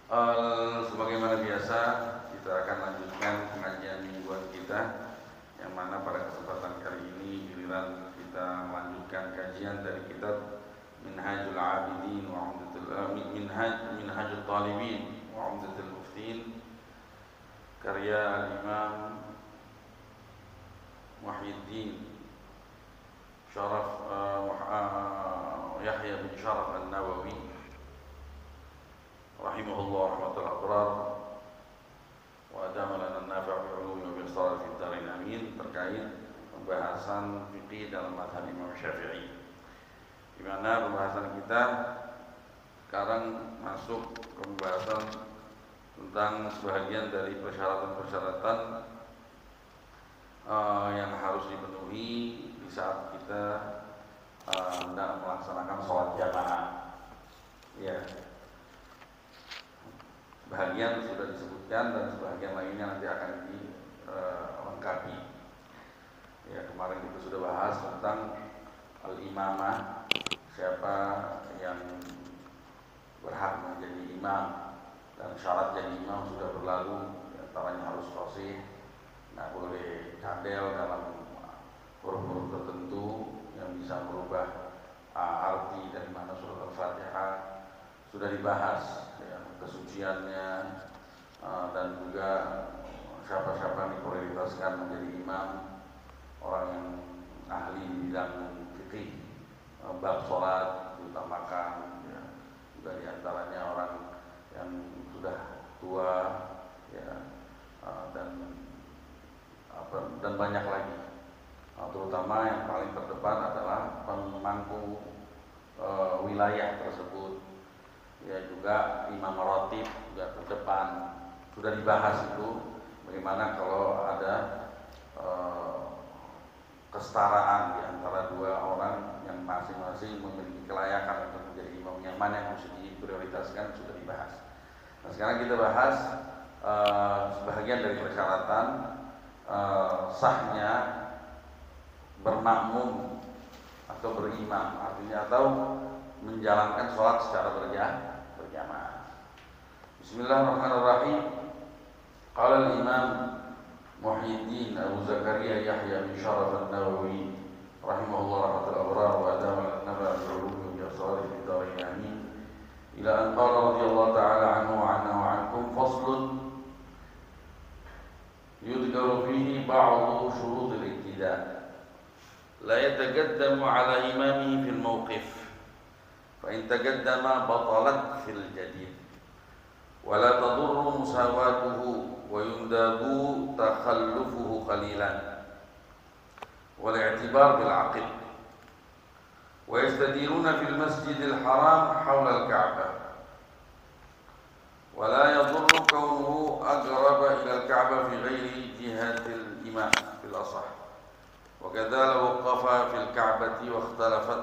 Sebagaimana biasa, kita akan lanjutkan pengajian mingguan kita, yang mana pada kesempatan kali ini giliran kita melanjutkan kajian dari kitab Minhajul Abidin wa Minhajul Talibin wa Umdatul Muftin, karya Al-Imam Muhyiddin Syaraf Yahya bin Syaraf An-Nawawi rahimahullah rahmatul abrar wa adama lana an-nafi' bi 'ulumi wa bi israr fi ad-darin amin, terkait pembahasan fikih dalam mazhab Imam Syafi'i, di mana pembahasan kita sekarang masuk ke pembahasan tentang sebagian dari persyaratan-persyaratan yang harus dipenuhi di saat kita hendak melaksanakan sholat jamaah. Ya, sebahagian sudah disebutkan dan sebahagian lainnya nanti akan dilengkapi. Ya, kemarin kita sudah bahas tentang al-imamah, siapa yang berhak menjadi imam, dan syarat jadi imam sudah berlalu. Antaranya harus fasih, nggak boleh cadel dalam huruf-huruf tertentu yang bisa merubah arti dari mana surat Al-Fatihah. Sudah dibahas ya, kesuciannya, dan juga siapa-siapa yang diprioritaskan menjadi imam, orang yang ahli di bidang fikih, bab sholat diutamakan ya. Juga diantaranya orang yang sudah tua ya, dan banyak lagi. Terutama yang paling terdepan adalah pemangku wilayah tersebut. Ya, juga imam ratib juga terdepan. Sudah dibahas itu bagaimana kalau ada kesetaraan di antara dua orang yang masing-masing memiliki kelayakan untuk menjadi imam, yang mana yang harus diprioritaskan, sudah dibahas. Nah, sekarang kita bahas sebahagian dari persyaratan sahnya bermakmum atau berimam, artinya atau menjalankan sholat secara berjamaah. Bismillahirrahmanirrahim. Qala al-Imam Muhyiddin Abu Zakaria Yahya bin Syaraf An-Nawawi rahimahullah rahmatul abrar wa adama lana al-ulum bi asrar fi darin amin, ila an qala radhiyallahu ta'ala anhu wa anna wa ankum faslun yudhkaru fihi ba'd shurut al-iqtida' لا يتقدم على إمامه في الموقف فإن تقدم بطلت في الجديد ولا تضر مساواته ويندب تخلفه قليلا والاعتبار بالعقل ويستديرون في المسجد الحرام حول الكعبة ولا يضر كونه أقرب إلى الكعبة في غير جهة الإمام في الأصح وكذا لو وقف في الكعبة واختلفت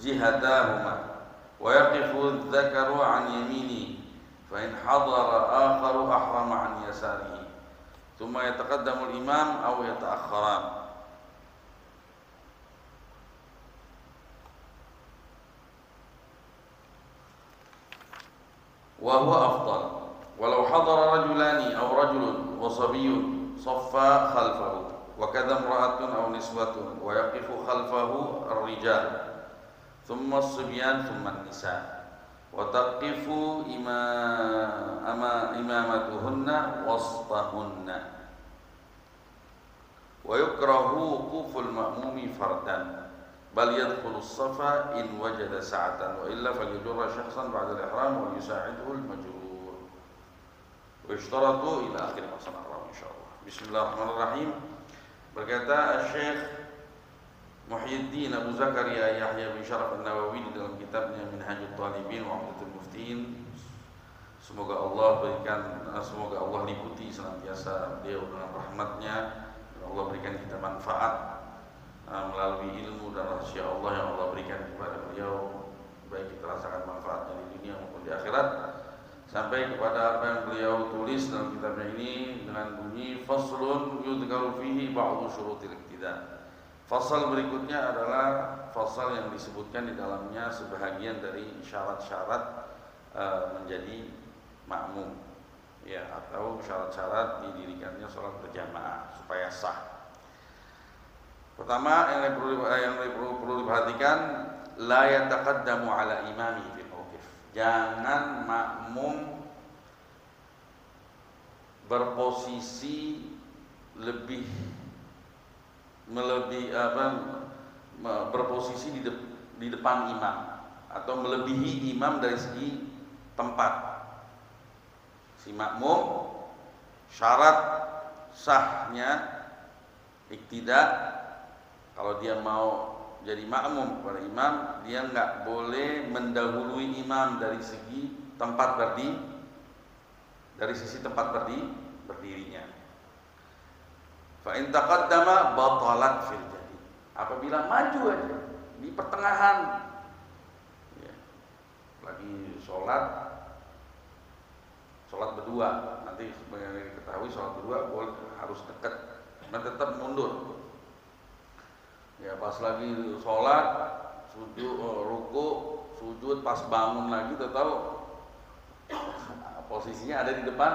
جهتاهما ويقف الذكر عن يمينه فإن حضر آخر أحرم عن يساره ثم يتقدم الإمام أو يتأخران وهو أفضل ولو حضر رجلان أو رجل وصبي صفا خلفه وكذا امرأة أو نسوة ويقف خلفه الرجال ثم الصبيان ثم النساء وتقف إمامتهن وسطهن ويكره وقوف المأموم فردا بل يدخل الصف إن وجد سعة وإلا فليجر شخصا بعد الإحرام وليساعده المجرور ويشترط إلى آخر ما سنقرأ إن شاء الله. Bismillahirrahmanirrahim. Berkata Syekh Muhyiddin Abu Zakaria Yahya bin Syaraf An-Nawawi di dalam kitabnya Minhajul Talibin wa Umdatul Muftin, semoga Allah liputi senantiasa beliau dengan rahmatnya, dan Allah berikan kita manfaat melalui ilmu dan rahasia Allah yang Allah berikan kepada beliau, baik kita rasakan manfaatnya di dunia maupun di akhirat, sampai kepada apa yang beliau tulis dalam kitabnya ini dengan bunyi faslun yudhkaru fihi ba'du syurutil iqtida. Fasal berikutnya adalah fasal yang disebutkan di dalamnya sebahagian dari syarat-syarat menjadi makmum, ya, atau syarat-syarat didirikannya sholat berjamaah supaya sah. Pertama yang perlu diperhatikan, la yataqaddamu ala imami fil mauqif. Jangan makmum berposisi berposisi di depan imam atau melebihi imam dari segi tempat. Si makmum syarat sahnya iktida, kalau dia mau jadi makmum kepada imam, dia nggak boleh mendahului imam dari segi tempat berdirinya. Fa in taqaddama batalat fil jadi. Apabila maju aja di pertengahan, ya, lagi sholat berdua, nanti sebenarnya diketahui sholat berdua boleh harus dekat, dan tetap mundur. Ya, pas lagi sholat ruku sujud, pas bangun lagi tahu posisinya ada di depan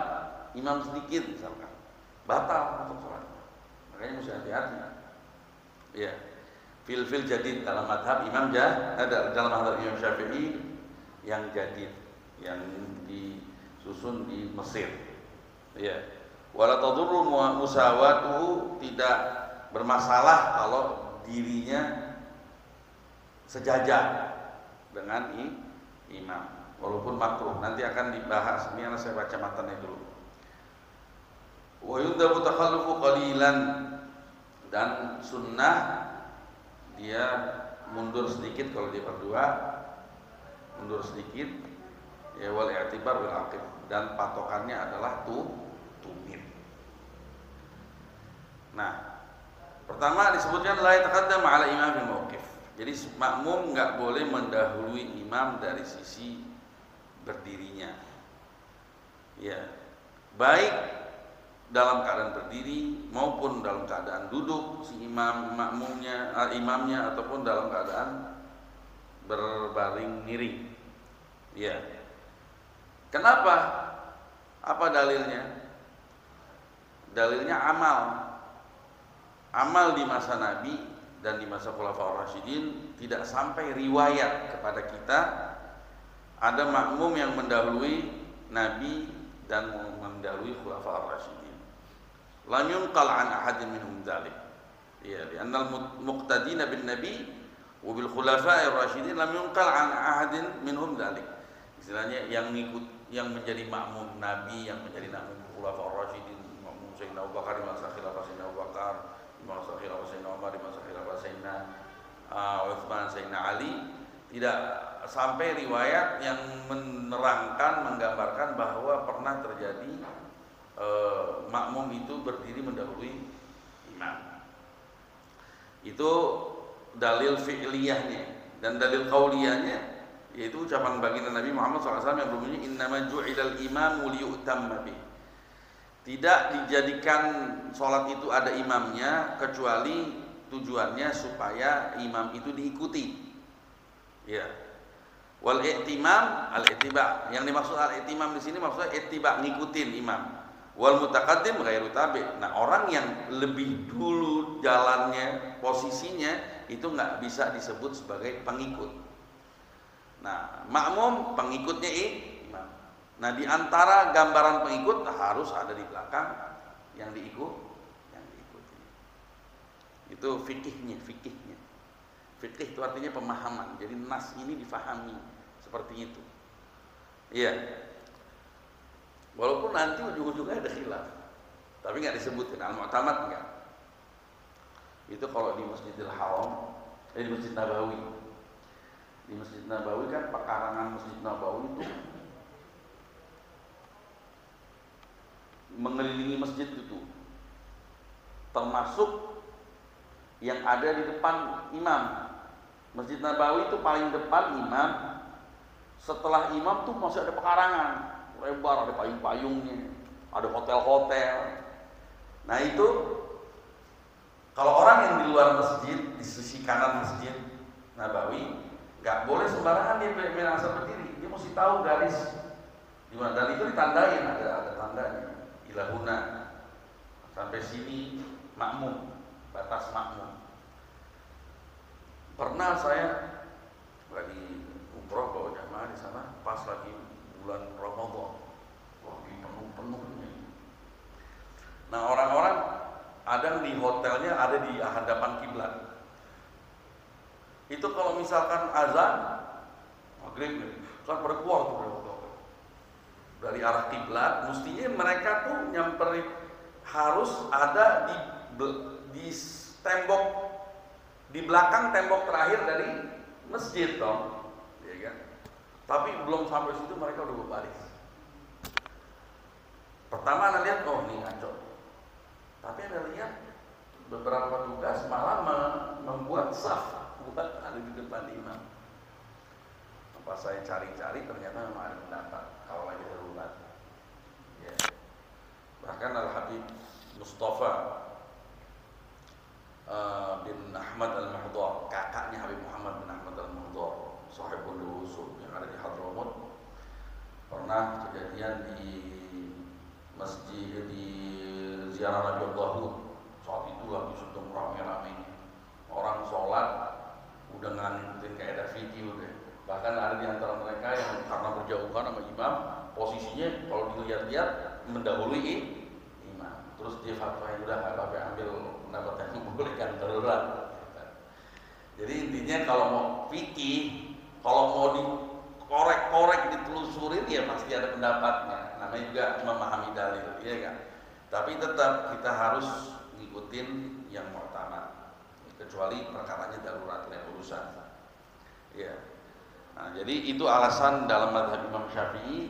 imam sedikit misalkan, batal untuk sholat. Makanya mesti hati-hati. Ya, fil jadid dalam madhab dalam madhab Imam Syafi'i yang jadid, yang disusun di Mesir. Ya, wala tadurru musawatuhu, tidak bermasalah kalau dirinya sejajar dengan imam, walaupun makruh. Nanti akan dibahas. Ini yang saya baca matanya dulu. Wa yudhabu takhallufu qalilan, dan sunnah dia mundur sedikit kalau dia berdua, mundur sedikit, ya, wal i'tibar bil aqib, dan patokannya adalah tumit. Nah, pertama disebutkan la yataqaddam ala imam fil mauqif. Jadi makmum enggak boleh mendahului imam dari sisi berdirinya. Ya, baik dalam keadaan berdiri maupun dalam keadaan duduk si imamnya ataupun dalam keadaan berbaring miring. Ya. Kenapa? Apa dalilnya? Dalilnya amal di masa Nabi dan di masa Khulafaur Rasyidin tidak sampai riwayat kepada kita ada makmum yang mendahului Nabi dan mendahului Khulafaur Rasyidin. Lam yunqal an ahadin minhum dzalik. Ya, li'anna al-muqtadina bin nabi wa bil khulafa'ir rasyidin lam yunqal an ahadin minhum dzalik. Istilahnya yang menjadi makmum Nabi, yang menjadi makmum Khulafaur Rasyidin, makmum Sayyidina Abu Bakar di masa khilafah Sayyidina Abu Bakar, di masa khilafah Sayyidina Umar, di masa khilafah Sayyidina Utsman, Sayyidina Ali, tidak sampai riwayat yang menerangkan, menggambarkan bahwa pernah terjadi makmum itu berdiri mendahului imam. Itu dalil fi'liyahnya. Dan dalil qauliyahnya yaitu ucapan baginda Nabi Muhammad SAW yang berbunyi innama ju'ilal imamu liyu'tamma bih. Tidak dijadikan sholat itu ada imamnya kecuali tujuannya supaya imam itu diikuti. Ya. Wal i'timam al-i'tiba. Yang dimaksud al-i'timam di sini maksudnya i'tiba, ngikutin imam. Wal mutaqaddim ghairu tabi'. Nah, orang yang lebih dulu jalannya, posisinya itu nggak bisa disebut sebagai pengikut. Nah, makmum pengikutnya imam. Nah, di antara gambaran pengikut harus ada di belakang yang diikuti. Itu fikihnya. Fikih itu artinya pemahaman. Jadi nas ini difahami seperti itu. Iya. Walaupun nanti ujung-ujungnya ada khilaf, tapi nggak disebutkan al-mu'tamad enggak. Itu kalau di Masjidil Haram, di Masjid Nabawi. Di Masjid Nabawi kan pekarangan Masjid Nabawi itu mengelilingi masjid itu, termasuk yang ada di depan imam. Masjid Nabawi itu paling depan imam. Setelah imam tuh masih ada pekarangan lebar, ada payung-payungnya, ada hotel-hotel. Nah, itu Kalau orang yang di luar masjid, di sisi kanan masjid Nabawi, nggak boleh sembarangan dia main asal berdiri. Dia mesti tahu garis di mana. Dan itu ditandain, ada tandanya. Ilahuna sampai sini makmum, batas makmum. Pernah saya lagi umroh bawa jamaah di sana, pas lagi bulan Ramadan, lagi penuh-penuhnya. Nah, orang-orang ada di hotelnya, ada di hadapan kiblat. Itu kalau misalkan azan maghrib kan berkuah tuh dari arah kiblat, mestinya mereka tuh nyamperin, harus ada di tembok, di belakang tembok terakhir dari masjid dong, ya kan? Tapi belum sampai situ mereka udah berbaris. Pertama Anda lihat, oh ini ngaco. Tapi Anda lihat beberapa tugas malah membuat saf buat ada di depan imam. Pas saya cari-cari ternyata memang ada pendapat kalau lagi darurat. Ya. Bahkan Al-Habib Mustafa bin Ahmad Al-Mahdhar, kakaknya Habib Muhammad bin Ahmad Al-Mahdhar, sahibul usul yang ada di Hadramut, pernah kejadian di masjid di ziarah Nabi Dawud. Saat itu lagi sedang rame-rame orang sholat udah ngikutin kaidah fikih udah. Bahkan ada di antara mereka yang karena berjauhan sama imam, posisinya kalau dilihat-lihat mendahului imam. Terus dia fatwain, udah apa ambil pendapat yang membolehkan darurat. Jadi intinya kalau mau fikih, kalau mau dikorek-korek, ditelusurin, ya pasti ada pendapatnya. Namanya juga memahami dalil, ya kan? Tapi tetap kita harus ngikutin yang mu'tamad, kecuali perkaranya darurat lain urusan. Ya. Nah, jadi itu alasan dalam mazhab Imam Syafi'i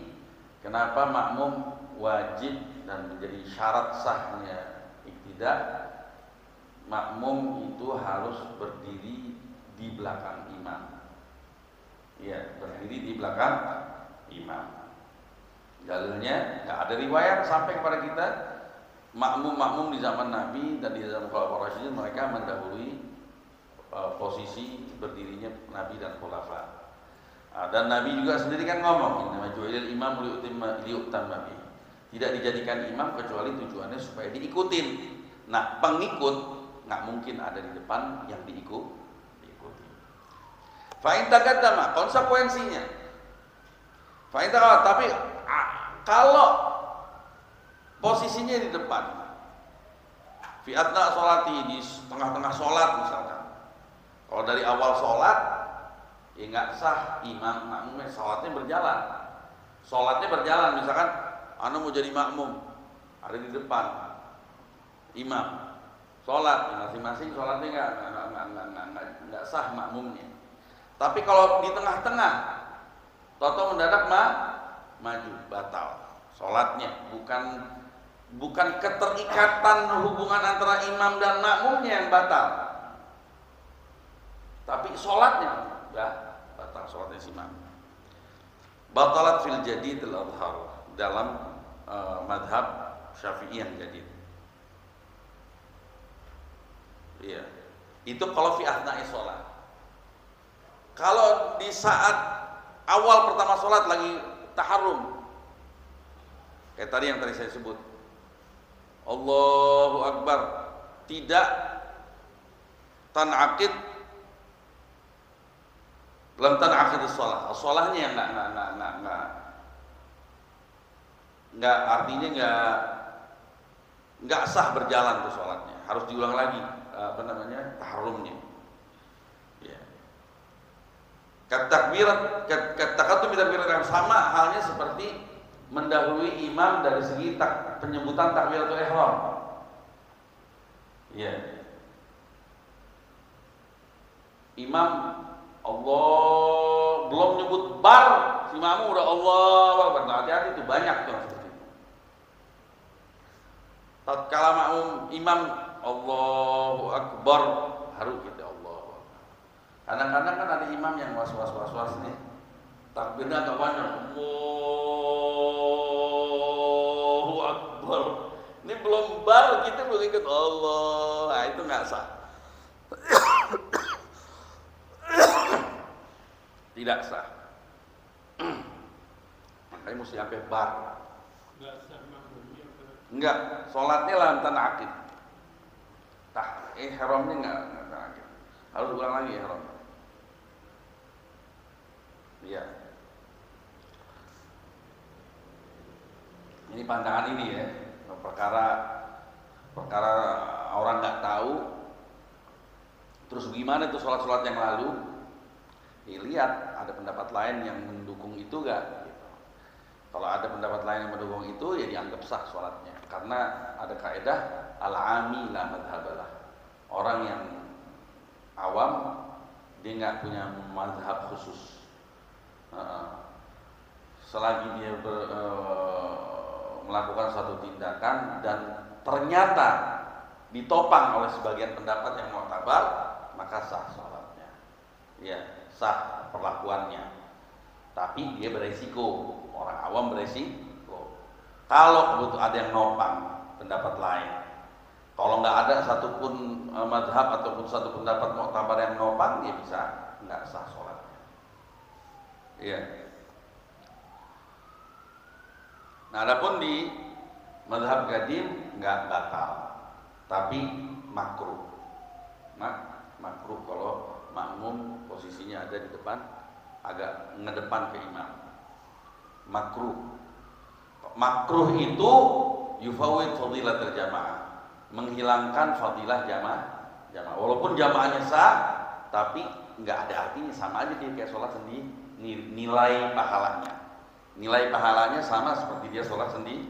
kenapa makmum wajib dan menjadi syarat sahnya iktidak. Makmum itu harus berdiri di belakang imam. Ya, berdiri di belakang imam. Dalilnya nggak ada riwayat sampai kepada kita makmum di zaman Nabi dan di zaman Khulafaur Rasyidin mereka mendahului posisi berdirinya Nabi dan Khulafa. Dan Nabi juga sendiri kan ngomong, "Innama ju'ilal imam liyu'tamma bihi." Tidak dijadikan imam kecuali tujuannya supaya diikutin. Nah, pengikut nggak mungkin ada di depan yang diikuti. Fa in taqaddama, konsekuensinya. Fa in taqaddama, tapi kalau posisinya di depan, fi atna sholati, di tengah-tengah sholat misalkan. Kalau dari awal sholat, ya nggak sah imam makmumnya, sholatnya berjalan. Sholatnya berjalan, misalkan anu mau jadi makmum, ada di depan imam, sholat, masing-masing sholatnya nggak sah makmumnya. Tapi kalau di tengah-tengah, toto mendadak maju, batal sholatnya. Bukan keterikatan hubungan antara imam dan makmumnya yang batal, tapi sholatnya udah batal, sholatnya si imam. Batalat fil jadid al-adhar, dalam madhab Syafi'i yang jadid. Iya, itu kalau fi asna'i sholat. Kalau di saat awal pertama sholat lagi taharrum, kayak tadi yang tadi saya sebut, Allahu Akbar, tidak tan'aqid, lam tan'aqid sholat, sholahnya yang nggak artinya nggak sah berjalan tuh sholatnya, harus diulang lagi taharrumnya. Ya. Kata-kata yang sama halnya seperti mendahului imam dari segi penyebutan takbiratul ihram. Iya. Imam Allah belum nyebut bar, si makmum udah Allahu Akbar. Hati-hati itu banyak tuh seperti itu. Tatkala makmum imam Allahu Akbar, harus kita Allahu Akbar. Kadang-kadang kan ada imam yang was-was nih, takbirnya agak banyak, Allahu Akbar. Ini belum bar kita belum ikut Allah, nah itu nggak sah. Tidak sah. Makanya mesti sampai bar. Enggak, sholatnya lam tanaqid. Ihramnya enggak tanaqid. Harus ulang lagi ihram. Iya. Ini pandangan ini ya, perkara orang nggak tahu. Terus gimana tuh sholat-sholat yang lalu? Lihat ada pendapat lain yang mendukung itu nggak? Gitu. Kalau ada pendapat lain yang mendukung itu, ya dianggap sah sholatnya. Karena ada kaidah al-ami la madhabalah. Orang yang awam dia nggak punya mazhab khusus. Selagi dia melakukan suatu tindakan dan ternyata ditopang oleh sebagian pendapat yang mu'tabar, maka sah sholatnya. Ya, sah perlakuannya. Tapi dia beresiko, orang awam beresiko. Kalau kebetulan ada yang nopang pendapat lain, kalau nggak ada satupun madhab ataupun satu pendapat mu'tabar yang nopang, dia bisa nggak sah sholatnya. Iya. Nah, adapun di mazhab qadim nggak batal, tapi makruh. Makruh kalau makmum posisinya ada di depan, agak ngedepan ke imam. Makruh. Makruh itu yufawwid fadilatul jamaah, menghilangkan fadilah jamaah. Walaupun jamaahnya sah, tapi nggak ada artinya, sama aja dia kayak sholat sendiri. Nilai pahalanya sama seperti dia sholat sendiri.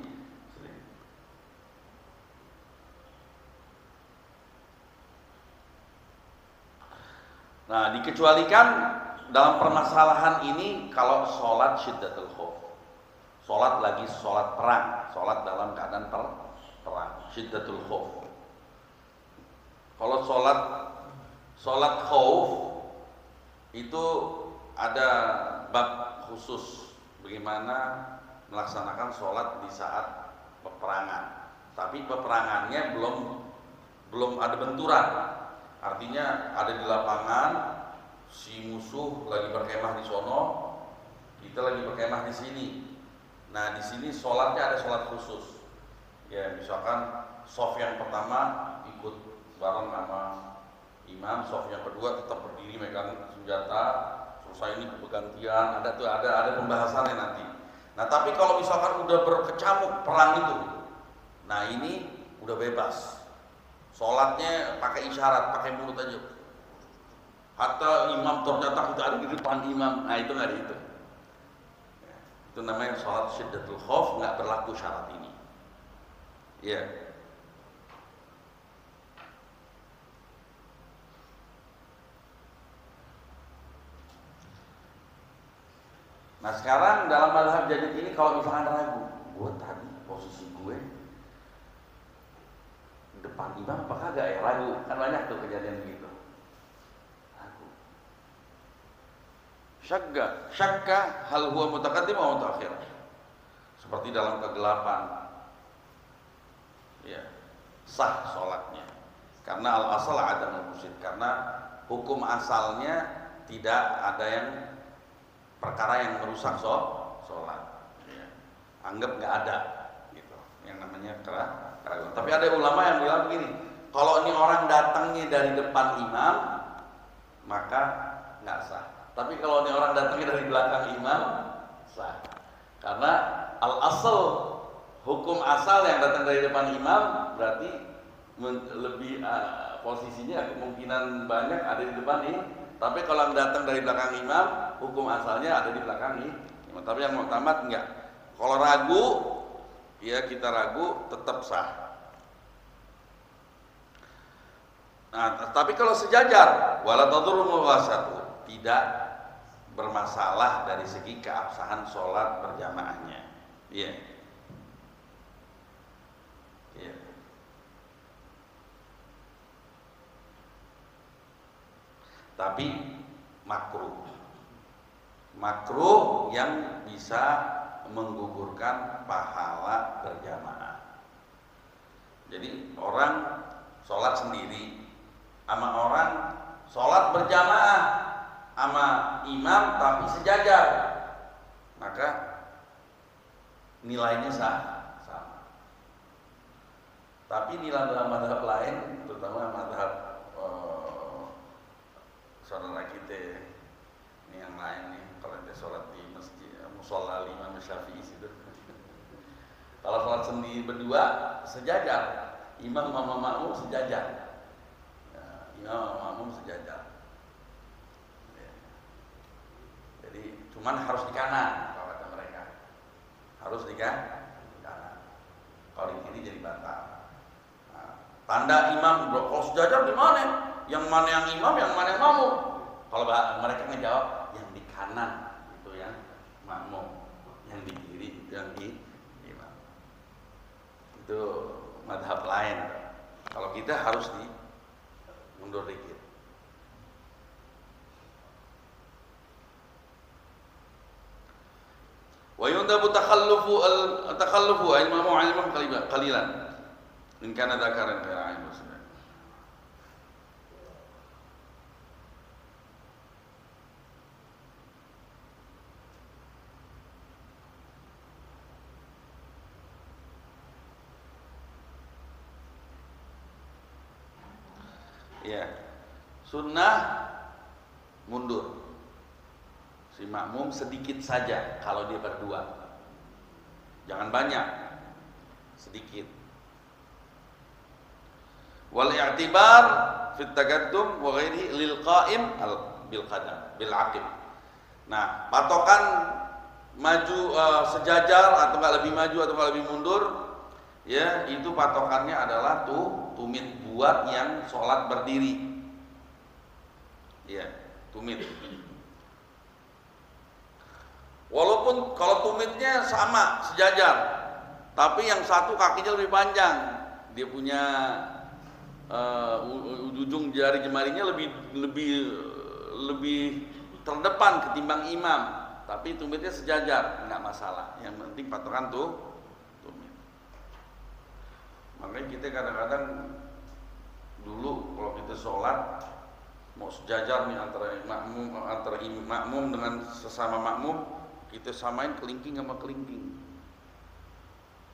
Nah, dikecualikan dalam permasalahan ini kalau sholat syiddatul khauf, sholat lagi sholat perang, sholat dalam keadaan perang, syiddatul khauf. Kalau sholat khauf itu ada bab khusus bagaimana melaksanakan sholat di saat peperangan. Tapi peperangannya belum ada benturan. Artinya ada di lapangan, si musuh lagi berkemah di sono, kita lagi berkemah di sini. Nah, di sini sholatnya ada sholat khusus. Ya, misalkan shaf yang pertama ikut bareng sama imam, shaf yang kedua tetap berdiri megang senjata. Selesai ini bergantian, ada pembahasannya nanti. Nah, tapi kalau misalkan udah berkecamuk perang itu, nah ini udah bebas. Sholatnya pakai isyarat, pakai mulut aja. Hatta imam ternyata itu ada di depan imam, nah itu nggak dihitung. Itu namanya sholat syiddatul khauf, nggak berlaku syarat ini. Ya. Nah, sekarang dalam mazhab jadid ini kalau misalkan ragu, gue tadi posisi gue depan imam apakah gak ya, ragu, kan banyak tuh kejadian begitu, ragu. Syakka hal huwa mutaqaddim atau mutaakhir, seperti dalam kegelapan, ya sah sholatnya karena al asal ada musyrik, karena hukum asalnya tidak ada yang perkara yang merusak sholat, ya. Anggap nggak ada gitu yang namanya keraguan. Tapi ada ulama yang bilang begini, kalau ini orang datangnya dari depan imam maka nggak sah, tapi kalau ini orang datangnya dari belakang imam sah, karena al asal, hukum asal yang datang dari depan imam berarti lebih posisinya kemungkinan banyak ada di depan ini. Tapi kalau yang datang dari belakang imam, hukum asalnya ada di belakang imam. Tapi yang muktamad enggak. Kalau ragu, ya kita ragu tetap sah. Nah, tapi kalau sejajar, wala tadurru muwasatu, tidak bermasalah dari segi keabsahan sholat berjamaahnya. Iya. Iya. Tapi makruh yang bisa menggugurkan pahala berjamaah. Jadi orang sholat sendiri sama orang sholat berjamaah sama imam tapi sejajar, maka nilainya sama. Tapi nilai dalam mazhab lain, terutama mazhab saudara kita ini yang lain nih, kalau kita sholat di masjid musola Imam Syafi'i itu, kalau sholat sendiri berdua sejajar, imam sama makmum sejajar, ya, imam sama makmum sejajar. Ya. Jadi cuman harus di kanan kalau kata mereka, harus di kanan. Kalau di kiri jadi batal. Nah, tanda imam kalau sejajar di mana? Yang mana yang imam, yang mana yang makmum? Kalau mereka ngejawab yang di kanan itu yang makmum, yang di kiri itu yang di imam. Itu madhab lain. Kalau kita harus di mundur dikit. Wa yundabu takhallufu imamu ilman qalilan in kana dzakaran ghayra alim. Ya, sunnah mundur si makmum sedikit saja kalau dia berdua, jangan banyak, sedikit. Wal i'tibar fit taqaddum wa ghairihi lil qa'im bil qadam bil aqib. Nah, patokan maju sejajar atau enggak lebih maju atau enggak lebih mundur, ya itu patokannya adalah tumit buat yang sholat berdiri. Ya, tumit. Walaupun kalau tumitnya sama sejajar, tapi yang satu kakinya lebih panjang, dia punya ujung jari jemarinya lebih terdepan ketimbang imam, tapi tumitnya sejajar, enggak masalah. Yang penting patokan tumit. Makanya kita kadang-kadang dulu kalau kita sholat mau sejajar nih antara makmum dengan sesama makmum, kita samain kelingking sama kelingking.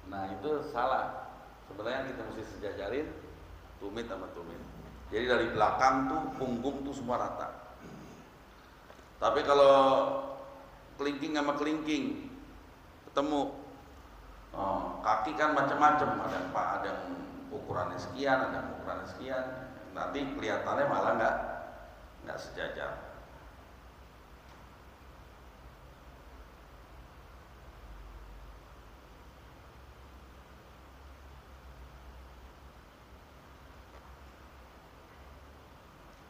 Nah itu salah. Sebenarnya kita mesti sejajarin tumit sama tumit. Jadi dari belakang tuh punggung tuh semua rata. Tapi kalau kelingking sama kelingking ketemu, kaki kan macam-macam, ada yang ukurannya sekian, ada yang ukurannya sekian, nanti kelihatannya malah nggak sejajar.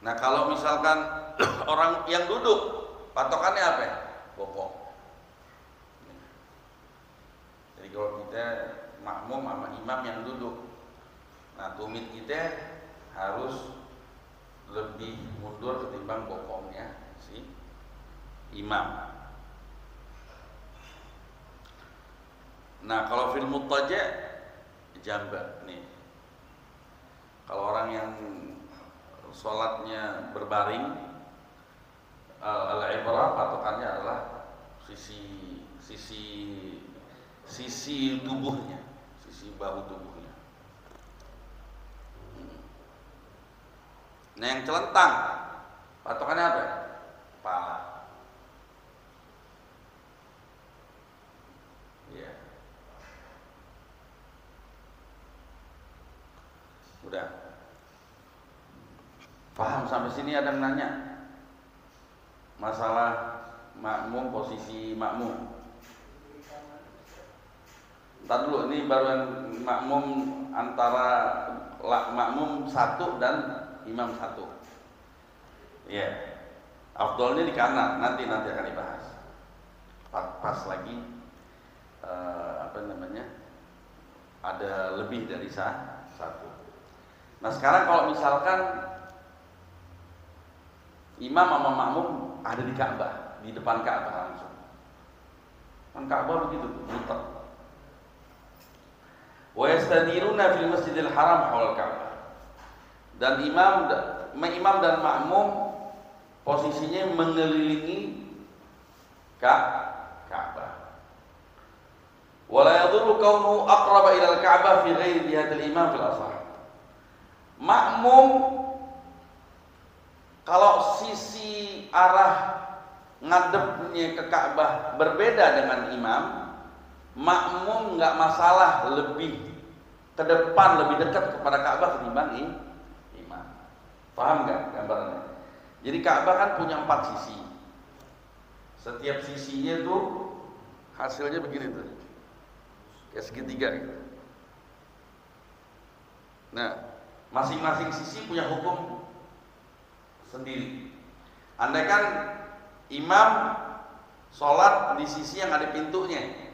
Nah kalau misalkan orang yang duduk, patokannya apa ya? Bokong. Jadi kalau kita makmum sama imam yang duduk, nah tumit kita harus lebih mundur ketimbang bokongnya si imam. Nah kalau fil muttaja jamba nih, kalau orang yang sholatnya berbaring, al-ibrah patokannya adalah sisi tubuhnya, sisi bahu tubuhnya. Nah yang celentang patokannya apa? Kepala. Ya. Udah. Paham sampai sini? Ada yang nanya masalah makmum, posisi makmum. Ntar dulu, ini baru yang makmum antara makmum satu dan imam satu. Ya, afdolnya di kanan, nanti akan dibahas. Pas lagi ada lebih dari satu. Nah sekarang kalau misalkan imam sama makmum ada di Ka'bah, di depan Ka'bah langsung. Kan Ka'bah begitu, muter. Wa yastadiruna fil Masjidil Haram haul Ka'bah. Dan imam dan makmum posisinya mengelilingi Ka'bah. Wala yadhurru kaunu aqraba ila al-Ka'bah fi ghairi jihatil imam fil ashar. Makmum kalau sisi arah ngadepnya ke Ka'bah berbeda dengan imam, makmum nggak masalah lebih ke depan, lebih dekat kepada Ka'bah ketimbang imam. Paham nggak gambarannya? Jadi Ka'bah kan punya 4 sisi. Setiap sisinya tuh hasilnya begini tuh, kayak segitiga gitu. Nah, masing-masing sisi punya hukum sendiri. Andai kan imam sholat di sisi yang ada pintunya,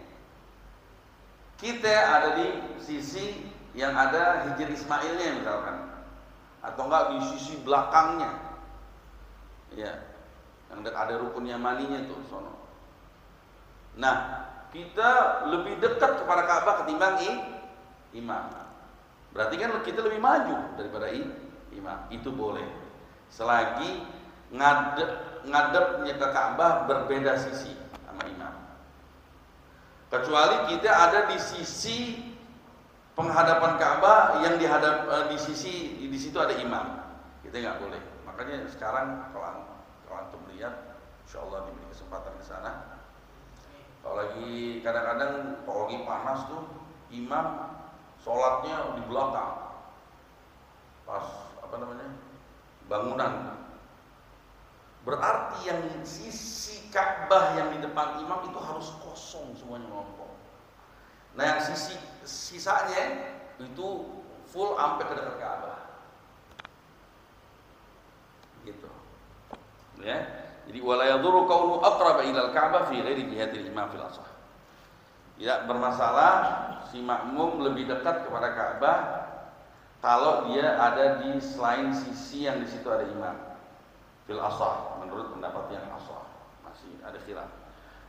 kita ada di sisi yang ada hijir Ismailnya misalkan, atau enggak di sisi belakangnya, ya, yang ada rukun Yamaninya tuh sono. Nah, kita lebih dekat kepada Ka'bah ketimbang imam. Berarti kan kita lebih maju daripada imam. Itu boleh, selagi ngadepnya ke Ka'bah berbeda sisi sama imam. Kecuali kita ada di sisi penghadapan Ka'bah yang di situ ada imam, kita nggak boleh. Makanya sekarang kalau antum lihat, insyaallah diberi kesempatan ke sana. Kalau lagi kadang-kadang kalau lagi panas tuh imam sholatnya di belakang, pas bangunan. Berarti yang sisi Ka'bah yang di depan imam itu harus kosong semuanya ngomong. Nah, yang sisanya itu full sampai ke dekat Ka'bah. Gitu. Ya. Jadi wala yadhurru kaunu aqraba ila al-Ka'bah fi ghairi jihatil imam fil ashah. Tidak bermasalah si makmum lebih dekat kepada Ka'bah kalau dia ada di selain sisi yang di situ ada imam. Fil ashah, menurut pendapat yang ashah, masih ada khilaf.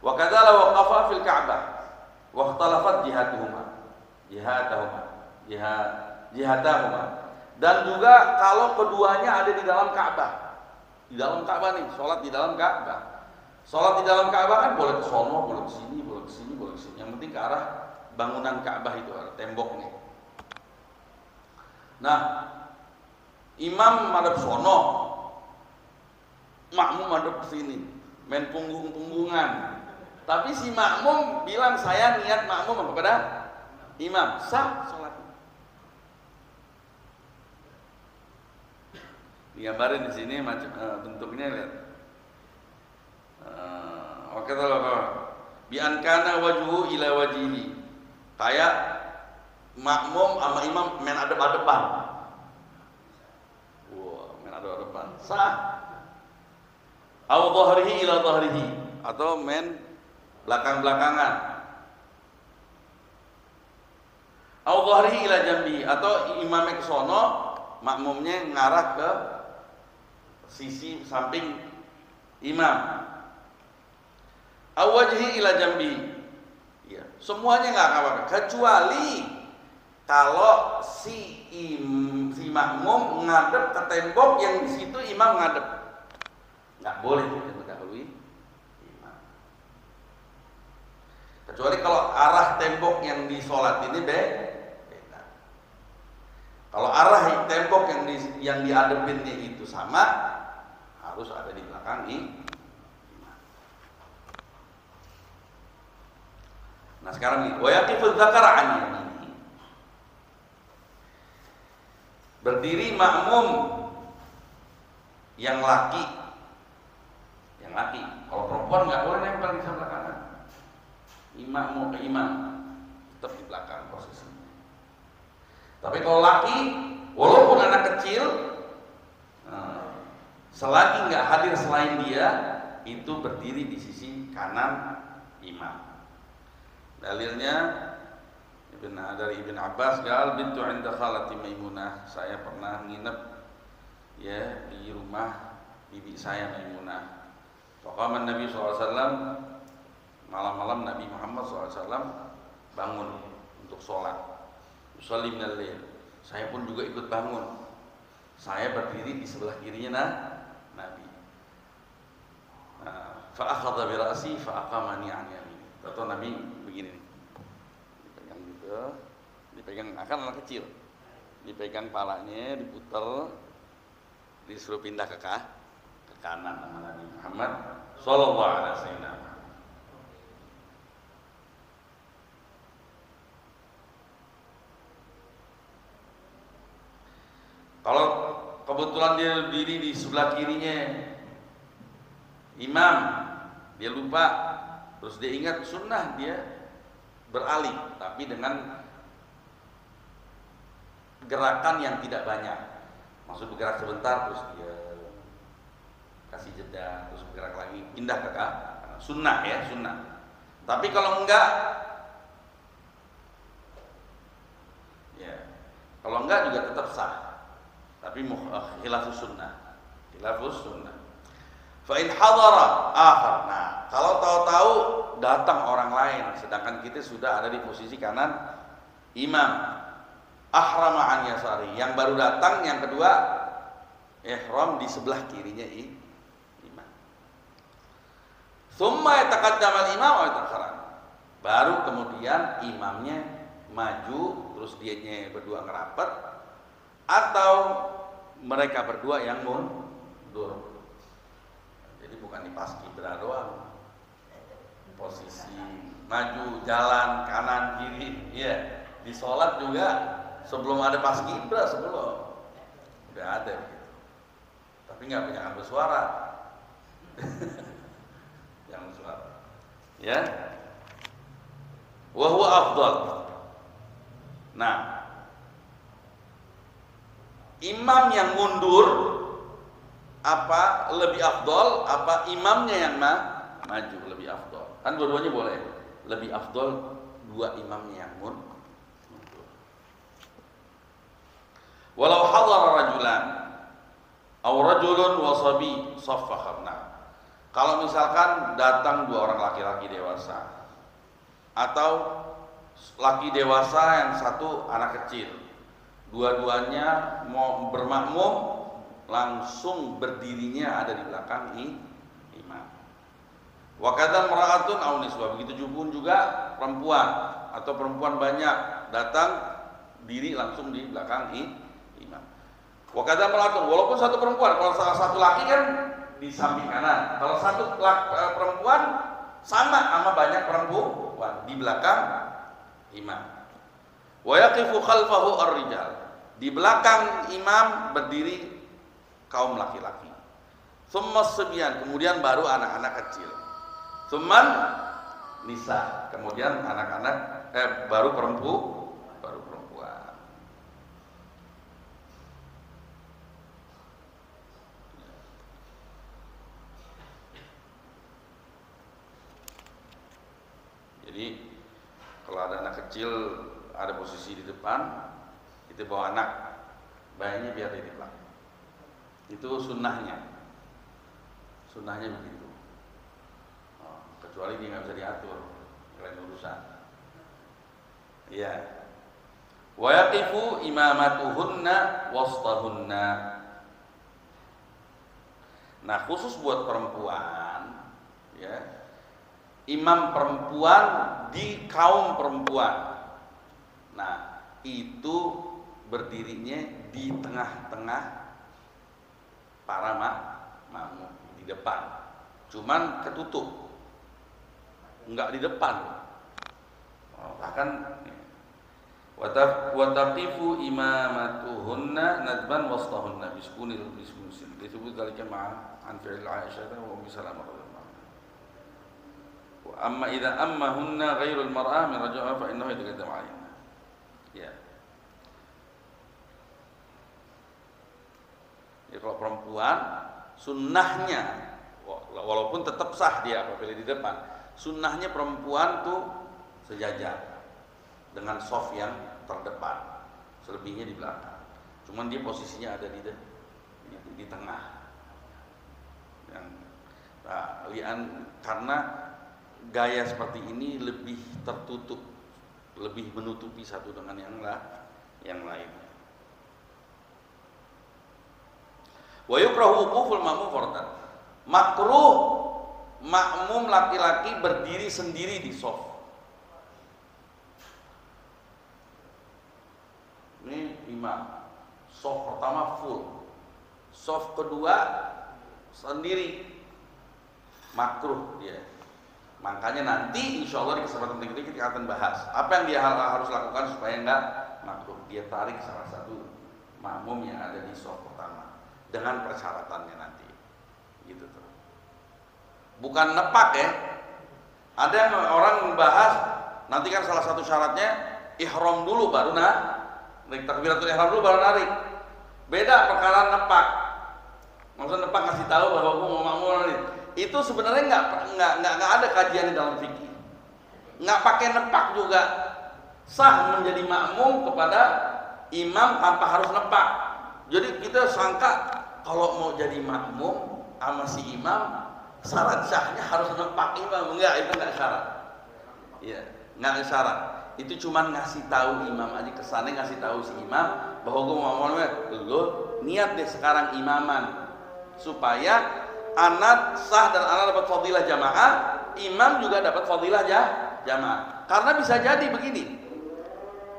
Wa kadzala waqafa fil Ka'bah wa ikhtalafat jihatahuma. Dan juga kalau keduanya ada di dalam Ka'bah. Di dalam Ka'bah nih, sholat di dalam Ka'bah. Sholat di dalam Ka'bah kan boleh ke sono, boleh ke sini, boleh ke sini, boleh ke sini. Yang penting ke arah bangunan Ka'bah itu, ada temboknya. Nah, imam madhab sono, makmum madhab ke sini, main punggung-punggungan. Tapi si makmum bilang saya niat makmum kepada imam, sah sholatnya. Digambarin di sini macam bentuknya, lihat. Oke, bi ankana wajhu ila wajihi. Kayak makmum sama imam main adep-adepan. Wah, main adep-adepan. Sah. Au dhahrihi ila dhahrihi, atau main belakang-belakangan. Au dhahrihi ila jambi, atau imamnya ke sono, makmumnya ngarah ke sisi samping imam. Au wajhi ila jambi. Ya, semuanya enggak apa-apa, kecuali kalau si makmum ngadep ke tembok yang di situ imam ngadep. Nggak boleh mendahului imam. Kecuali kalau arah tembok yang di sholat ini beda. Kalau arah tembok yang diadepinnya itu sama, harus ada di belakang imam. Nah sekarang ini, wa yaqifu dzakara an yaminihi. Berdiri makmum yang laki. Kalau perempuan nggak boleh nempel di sebelah kanan. Imam mau ke imam, tetap di belakang posisinya. Tapi kalau laki, walaupun anak kecil, selagi nggak hadir selain dia, itu berdiri di sisi kanan imam. Dalilnya dari Ibn Abbas, gal bintu inda khalati Maimunah, saya pernah nginep ya di rumah bibi saya Maimunah. Faqama Nabi SAW, malam-malam Nabi Muhammad SAW bangun untuk sholat. Usolli minal lail. Saya pun juga ikut bangun. Saya berdiri di sebelah kirinya Nabi. Fa akhadha bi ra'si fa aqamani an yamini. Atau Nabi begini nih. Dipegang gitu, dipegang akan anak kecil. Dipegang palanya, diputar, disuruh pindah ke kanan sama Nabi Muhammad sallallahu alaihi wasallam. Kalau kebetulan dia berdiri di sebelah kirinya imam, dia lupa, terus dia ingat sunnah, dia beralih, tapi dengan gerakan yang tidak banyak. Maksud bergerak sebentar, terus dia kasih jeda, terus bergerak lagi, pindah ke kanan. Sunnah ya, sunnah. Tapi kalau enggak, ya, kalau enggak juga tetap sah. Tapi khilafus sunnah. Khilafus sunnah. Fa in hadara akhar. Nah, kalau tahu-tahu datang orang lain sedangkan kita sudah ada di posisi kanan imam. Ahrama an yasari. Yang baru datang, yang kedua ihram di sebelah kirinya imam. Tsumma yataqaddam al-imam wa yatakhara. Baru kemudian imamnya maju, terus dianya berdua ngerapat, atau mereka berdua yang mundur. Jadi bukan di paskibra doang, posisi maju, jalan kanan kiri, ya. Di sholat juga sebelum ada paskibra, sebelum udah ada gitu. Tapi jangan bersuara. Jangan bersuara, ya. Wa huwa afdal. Nah, imam yang mundur apa lebih afdol, apa imamnya yang maju lebih afdol? Kan dua-duanya boleh. Lebih afdol dua imamnya yang mundur. Walau hadara rajulan aw rajulun wa sabi saffakharna. Kalau misalkan datang dua orang laki-laki dewasa atau laki dewasa yang satu anak kecil, dua-duanya mau bermakmum, langsung berdirinya ada di belakang imam. Wa kadza mar'atun aw niswa, begitu juga perempuan atau perempuan banyak datang diri langsung di belakang imam. Wa kadza mar'atun, walaupun satu perempuan, kalau salah satu laki kan di samping kanan, kalau satu perempuan sama banyak perempuan di belakang imam. Wa yaqifu khalfahu ar-rijal. Di belakang imam berdiri kaum laki-laki. Tsumma sibyan, kemudian baru anak-anak kecil. Tsumma nisa, kemudian anak-anak baru perempuan. Jadi kalau ada anak kecil ada posisi di depan, itu bawa anak, bayinya biar di belakang. Itu sunnahnya begitu. Kecuali dia nggak bisa diatur, lain urusan. Iya. Wa yaqifu imamatuhunna wastahunna. Nah, khusus buat perempuan, ya. Imam perempuan di kaum perempuan. Nah, itu berdirinya di tengah-tengah para makmum, di depan. Cuman ketutup, enggak di depan. Bahkan wataqifu imamatuhunna nadban wastahunna biskunil bismusin. Disebut kalikan ma'an fi'il Aisyah wa Ummi Salamah radhiyallahu anha. Wa amma idza ammahunna ghairul mar'ah min rajulin fa innahu yataqaddam 'alayha. Ya. Ya, kalau perempuan sunnahnya, walaupun tetap sah dia apabila di depan, sunnahnya perempuan tuh sejajar dengan soft yang terdepan, selebihnya di belakang. Cuman dia posisinya ada di tengah. Karena gaya seperti ini lebih tertutup, lebih menutupi satu dengan yang yang lain. Wa yukrahu wuquful ma'mum fardan. Makruh makmum laki-laki berdiri sendiri di shaf. Ini imam. Shaf pertama full. Shaf kedua sendiri. Makruh dia. Makanya nanti insya Allah di kesempatan berikutnya kita akan bahas apa yang dia harus lakukan supaya enggak makruh. Dia tarik salah satu makmum yang ada di shaf pertama dengan persyaratannya nanti, gitu tuh. Bukan nepak ya. Ada yang orang membahas nanti kan salah satu syaratnya ihram dulu baru takbiratul ihram dulu baru narik. Beda perkara nepak. Maksudnya nepak ngasih tahu bahwa aku mau makmum narik. Itu sebenarnya nggak ada kajian di dalam fikih. Nggak pakai nepak juga sah menjadi makmum kepada imam tanpa harus nepak. Jadi kita sangka kalau mau jadi makmum sama si imam syarat sahnya harus nepak imam. Enggak, itu nggak syarat. Iya, nggak syarat. Itu cuma ngasih tahu imam aja, kesannya ngasih tahu si imam bahwa gue mau lo niat deh sekarang imaman supaya anak sah dan anak dapat fadilah jamaah, imam juga dapat fadilah jamaah. Karena bisa jadi begini,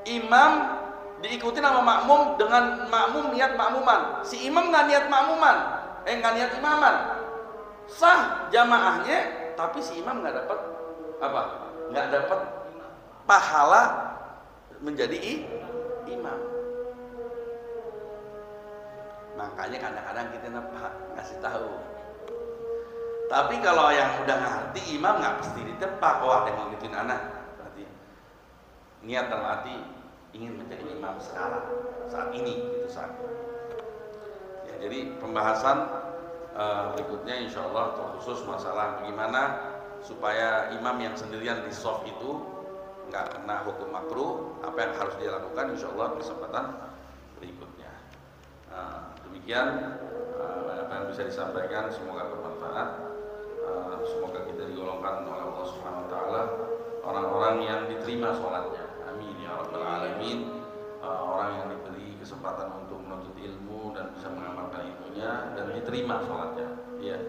imam diikuti sama makmum dengan makmum niat makmuman, si imam nggak niat makmuman, nggak niat imaman, sah jamaahnya, tapi si imam nggak dapat apa? Nggak dapat pahala menjadi imam. Makanya kadang-kadang kita ngasih tahu. Tapi kalau yang udah ngerti imam nggak pasti ditepak. Wah, ada yang mau gituin anak. Berarti niat dalam hati ingin menjadi imam sekarang, saat ini, itu saat. Ya, jadi pembahasan berikutnya insya Allah terkhusus masalah bagaimana supaya imam yang sendirian di shaf itu nggak kena hukum makruh. Apa yang harus dia lakukan insya Allah kesempatan berikutnya. Demikian apa yang bisa disampaikan, semoga bermanfaat. Semoga kita digolongkan oleh Allah Subhanahu wa taala orang-orang yang diterima sholatnya. Amin ya rabbal alamin. Orang yang diberi kesempatan untuk menuntut ilmu dan bisa mengamalkan ilmunya dan diterima sholatnya. Ya.